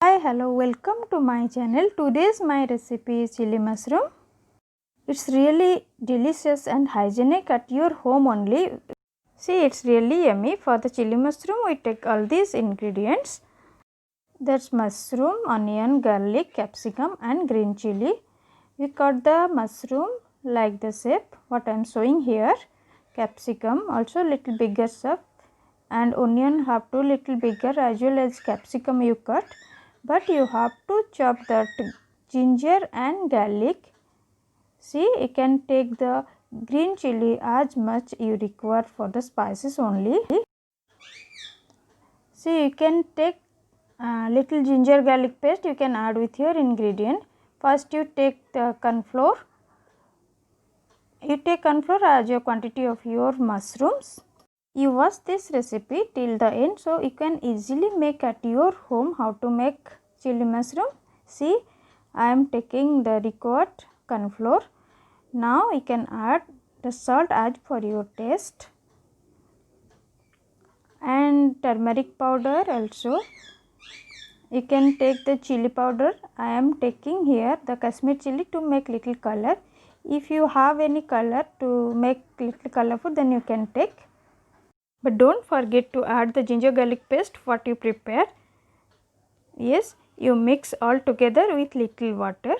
Hi, hello, welcome to my channel. Today's my recipe is chili mushroom. It's really delicious and hygienic at your home only. See, it's really yummy. For the chili mushroom we take all these ingredients. That's mushroom, onion, garlic, capsicum and green chili. We cut the mushroom like the shape what I am showing here. Capsicum also little bigger shape and onion have to little bigger as well as capsicum you cut. But you have to chop that ginger and garlic. See, you can take the green chili as much you require for the spices only. See, you can take little ginger garlic paste you can add with your ingredient. First you take the corn flour. You take corn flour as your quantity of your mushrooms. You watch this recipe till the end so you can easily make at your home how to make chili mushroom. See, I am taking the required corn flour. Now you can add the salt as per your taste and turmeric powder also. You can take the chili powder. I am taking here the Kashmir chili to make little color. If you have any color to make little colorful, then you can take. But don't forget to add the ginger garlic paste what you prepare. Yes, you mix all together with little water.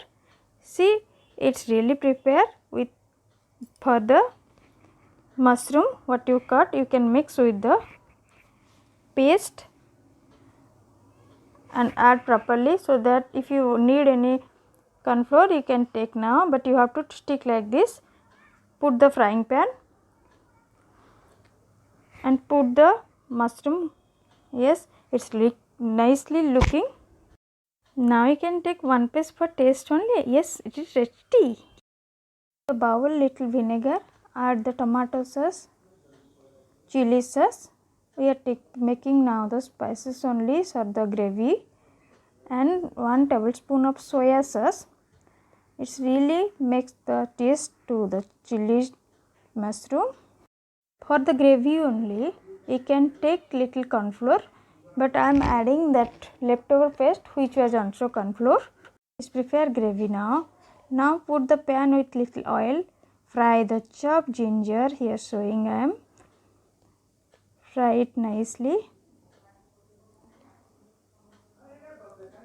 See, it's really prepared with for the mushroom what you cut. You can mix with the paste and add properly so that if you need any corn flour you can take now, but you have to stick like this. Put the frying pan and put the mushroom. Yes, it's nicely looking. Now you can take one piece for taste only. Yes, it is ready. A bowl little vinegar, add the tomato sauce, chili sauce. We are making now the spices only for the gravy and 1 tablespoon of soya sauce. It's really makes the taste to the chili mushroom. For the gravy only you can take little corn flour, but I am adding that leftover paste which was also corn flour. Let's prepare gravy now. Now put the pan with little oil. Fry the chopped ginger. Here showing I am. Fry it nicely.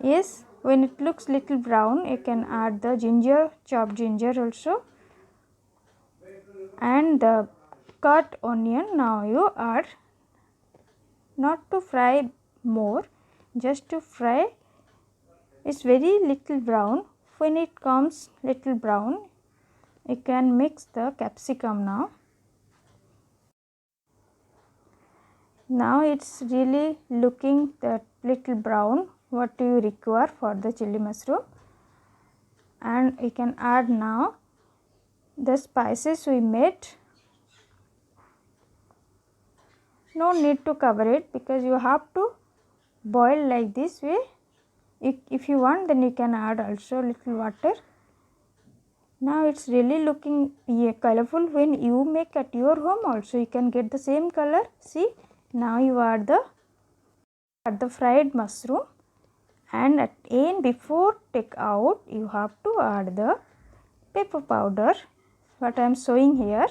Yes, when it looks little brown, you can add the ginger, chopped ginger also, and the cut onion. Now you add, not to fry more, just to fry. It's very little brown. When it comes little brown, you can mix the capsicum now. Now it's really looking that little brown what you require for the chili mushroom, and you can add now the spices we made. No need to cover it because you have to boil like this way. If you want, then you can add also little water. Now it's really looking colorful. When you make at your home also you can get the same color. See, now you add the fried mushroom, and at end before take out you have to add the pepper powder what I am showing here,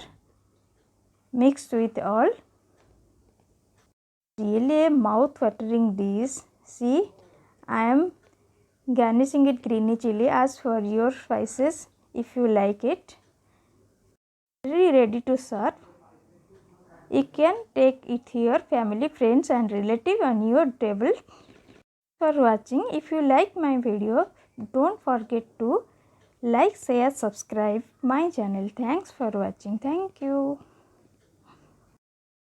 mixed with all. Really a mouth watering dish. See, I am garnishing it greeny chili as for your spices if you like it. Really ready to serve. You can take it here family, friends and relative on your table. For watching. If you like my video, don't forget to like, share, subscribe my channel. Thanks for watching. Thank you.